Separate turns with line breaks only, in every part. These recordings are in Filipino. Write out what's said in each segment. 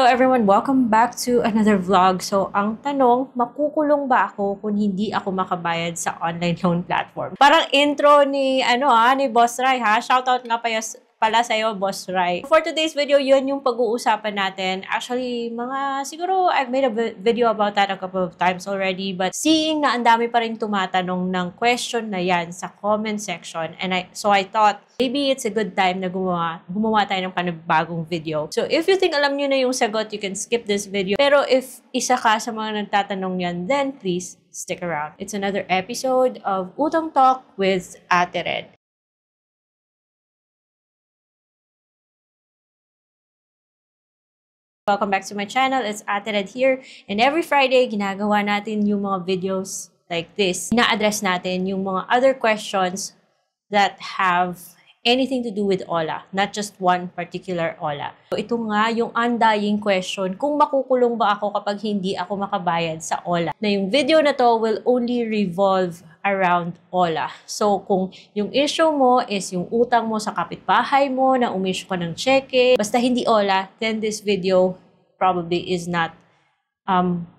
everyone! Welcome back to another vlog. So, ang tanong, makukulong ba ako kung hindi ako makabayad sa online loan platform? Parang intro ni, ni Boss Rai, ha? Shoutout nga pala sa'yo, Boss Rai. For today's video, yun yung pag-uusapan natin. Actually, siguro I've made a video about that a couple of times already, but seeing na ang dami pa rin tumatanong ng question na yan sa comment section, so I thought, maybe it's a good time na gumawa tayo ng panibagong video. So, if you think alam nyo na yung sagot, you can skip this video. Pero if isa ka sa mga nagtatanong yan, then please stick around. It's another episode of Utang Talk with Ate Red. Welcome back to my channel. It's Ate Red here. And every Friday, ginagawa natin yung mga videos like this. Ina-address natin yung mga other questions that have anything to do with OLA, not just one particular OLA. So, ito nga yung undying question, kung makukulong ba ako kapag hindi ako makabayad sa OLA. Na yung video na to will only revolve around OLA. So, kung yung issue mo is yung utang mo sa kapitbahay mo, na umissue ka ng cheque, basta hindi OLA, then this video probably is not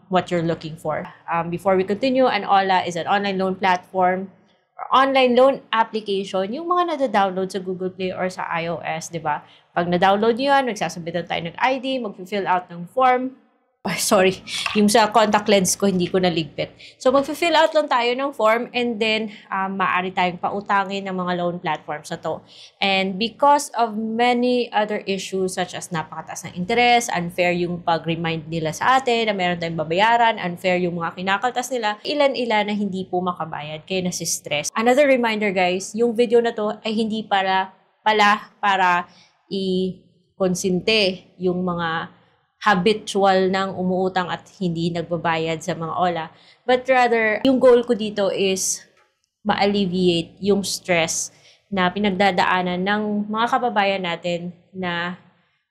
what you're looking for. Before we continue, an OLA is an online loan platform or online loan application, yung mga nada-download sa Google Play or sa iOS, di ba? Pag na-download nyo yan, magsasabitan tayo ng ID, mag-fill out ng form. Sorry, yung sa contact lens ko, hindi ko naligpit. So, mag-fill out lang tayo ng form and then maaari tayong pautangin ng mga loan platforms na to. And because of many other issues such as napakataas ng interest, unfair yung pag-remind nila sa atin na meron tayong babayaran, unfair yung mga kinakaltas nila, ilan-ilan na hindi po makabayad kaya nasi-stress. Another reminder guys, yung video na to ay hindi para i-konsinte yung mga habitual ng umuutang at hindi nagbabayad sa mga OLA. But rather, yung goal ko dito is ma-alleviate yung stress na pinagdadaanan ng mga kababayan natin na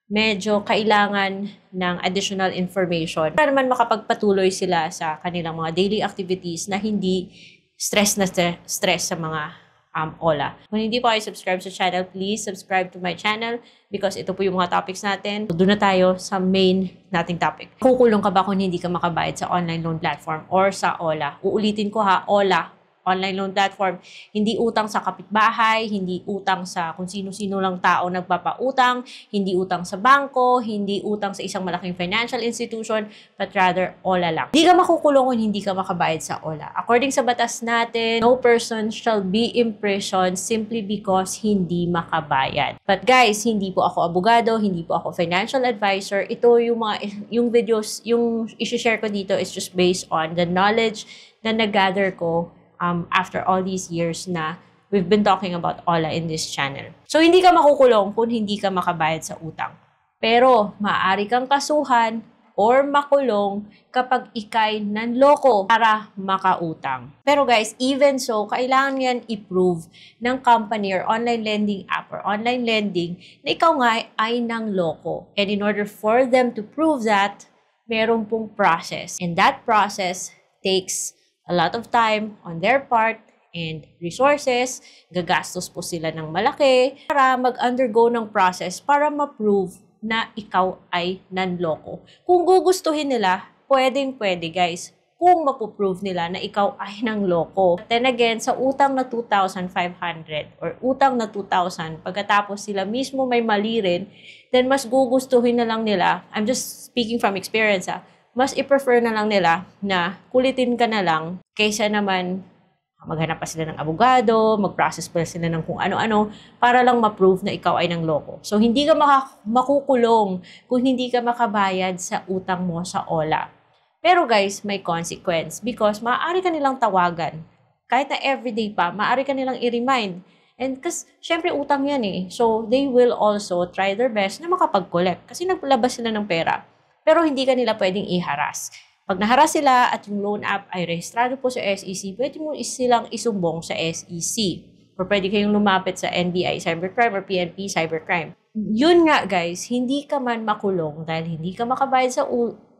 medyo kailangan ng additional information para naman makapagpatuloy sila sa kanilang mga daily activities na hindi stress sa mga OLA. Kung hindi po kayo subscribe sa channel, please subscribe to my channel because ito po yung mga topics natin. So, doon na tayo sa main nating topic. Kukulong ka ba kung hindi ka makabayad sa online loan platform or sa OLA? Uulitin ko ha, OLA, online loan platform. Hindi utang sa kapitbahay, hindi utang sa kung sino-sino lang tao nagpapautang, hindi utang sa bangko, hindi utang sa isang malaking financial institution, but rather OLA lang. Hindi ka makukulong kung hindi ka makabayad sa OLA. According sa batas natin, no person shall be imprisoned simply because hindi makabayad. But guys, hindi po ako abogado, hindi po ako financial advisor. Ito yung videos, yung i-share ko dito is just based on the knowledge na nag-gather ko after all these years na we've been talking about OLA in this channel. So, hindi ka makukulong kung hindi ka makabayad sa utang. Pero, maaari kang kasuhan or makulong kapag ikay nanloko para makautang. Pero guys, even so, kailangan yan i-prove ng company or online lending app or online lending na ikaw nga ay nangloko. And in order for them to prove that, meron pong process. And that process takes a lot of time on their part and resources. Gagastos po sila ng malaki para mag-undergo ng process para ma-prove na ikaw ay nanloko. Kung gugustuhin nila, pwedeng-pwede guys. Kung mapuprove nila na ikaw ay nanloko. Then again, sa utang na 2,500 or utang na 2,000, pagkatapos sila mismo may mali rin, then mas gugustuhin na lang nila. I'm just speaking from experience mas i-prefer na lang nila na kulitin ka na lang kaysa naman maghanap pa sila ng abogado, mag-process pa sila ng kung ano-ano para lang ma-prove na ikaw ay nangloko. So, hindi ka makukulong kung hindi ka makabayad sa utang mo sa OLA. Pero guys, may consequence because maaari ka nilang tawagan. Kahit na everyday pa, maaari ka nilang i-remind. And kasi, syempre, utang yan eh. So, they will also try their best na makapag-collect kasi naglabas sila ng pera. Pero hindi ka nila pwedeng i-harass. Pag naharas sila at yung loan app ay rehistrado po sa SEC, pwede mo silang isumbong sa SEC. Or pwede kayong lumapit sa NBI Cybercrime or PNP Cybercrime. Yun nga guys, hindi ka man makulong dahil hindi ka makabayad sa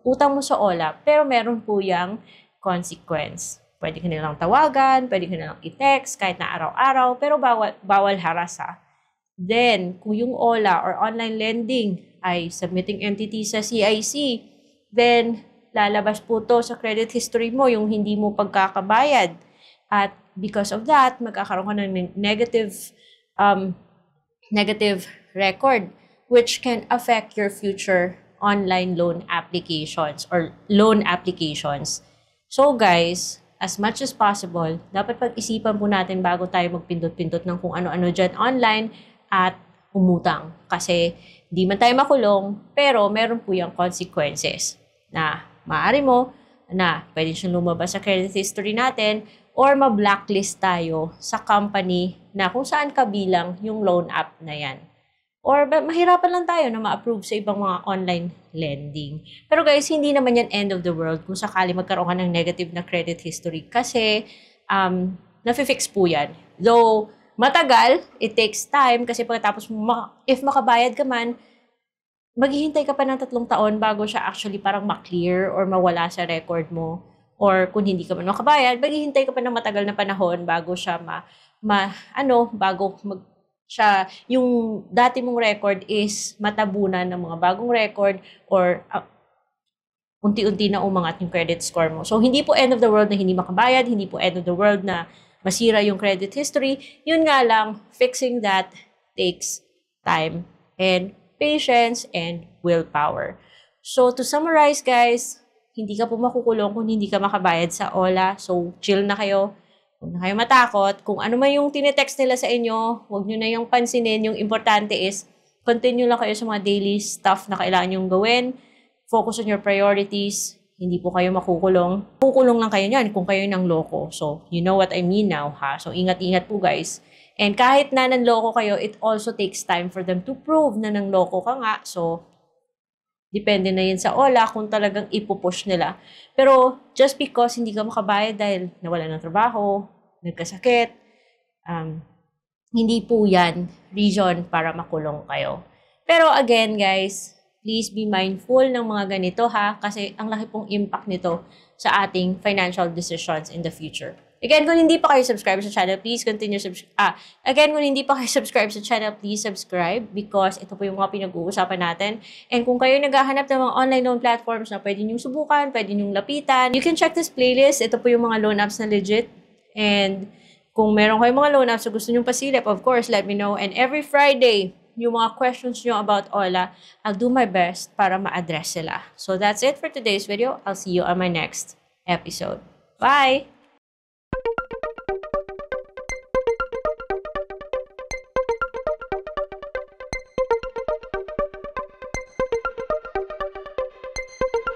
utang mo sa OLA, pero meron po yung consequence. Pwede ka nilang tawagan, pwede ka nilang i-text kahit na araw-araw, pero bawal haras ha. Then, kung yung OLA or online lending ay submitting entity sa CIC, then lalabas po to sa credit history mo yung hindi mo pagkakabayad. At because of that, magkakaroon ka ng negative record, which can affect your future online loan applications or loan applications. So guys, as much as possible, dapat pag-isipan po natin bago tayo magpindot-pindot ng kung ano-ano dyan online at umutang. Kasi di man tayo makulong, pero meron po yung consequences na maaari mo na pwede siyang lumabas sa credit history natin or ma-blacklist tayo sa company na kung saan kabilang yung loan app na yan. Or mahirapan lang tayo na ma-approve sa ibang mga online lending. Pero guys, hindi naman yan end of the world kung sakali magkaroon ka ng negative na credit history kasi nafi-fix po yan. Though matagal, it takes time kasi pagkatapos if makabayad ka man, maghihintay ka pa ng 3 taon bago siya actually parang ma-clear or mawala sa record mo. Or kung hindi ka man makabayad, maghihintay ka pa ng matagal na panahon bago siya yung dati mong record is matabunan ng mga bagong record or unti-unti na umangat yung credit score mo. So, hindi po end of the world na hindi makabayad, hindi po end of the world na masira yung credit history. Yun nga lang, fixing that takes time and patience and willpower. So, to summarize guys, hindi ka po makukulong kung hindi ka makabayad sa OLA. So, chill na kayo. Huwag na kayo matakot. Kung ano man yung tinetext nila sa inyo, huwag nyo na yung pansinin. Yung importante is, continue lang kayo sa mga daily stuff na kailangan nyong gawin. Focus on your priorities. Hindi po kayo makukulong. Kukulong lang kayo niyan kung kayo nang loko. So, you know what I mean now, ha? So, ingat-ingat po, guys. And kahit na nanloko kayo, it also takes time for them to prove na nanloko ka nga. So, depende na yun sa OLA kung talagang ipupush nila. Pero just because hindi ka makabayad dahil nawala ng trabaho, nagkasakit, hindi po yan reason para makulong kayo. Pero again guys, please be mindful ng mga ganito ha, kasi ang laki pong impact nito sa ating financial decisions in the future. Again, kung hindi pa kayo subscribe sa channel, please continue Again, kung hindi pa kayo subscribe sa channel, please subscribe because ito po yung mga pinag-uusapan natin. And kung kayo naghahanap ng mga online loan platforms na pwede niyong subukan, pwede niyong lapitan, you can check this playlist. Ito po yung mga loan apps na legit. And kung meron kayong mga loan apps na gusto niyong pasilip, of course, let me know. And every Friday, yung mga questions niyo about OLA, I'll do my best para ma-address sila. So that's it for today's video. I'll see you on my next episode. Bye!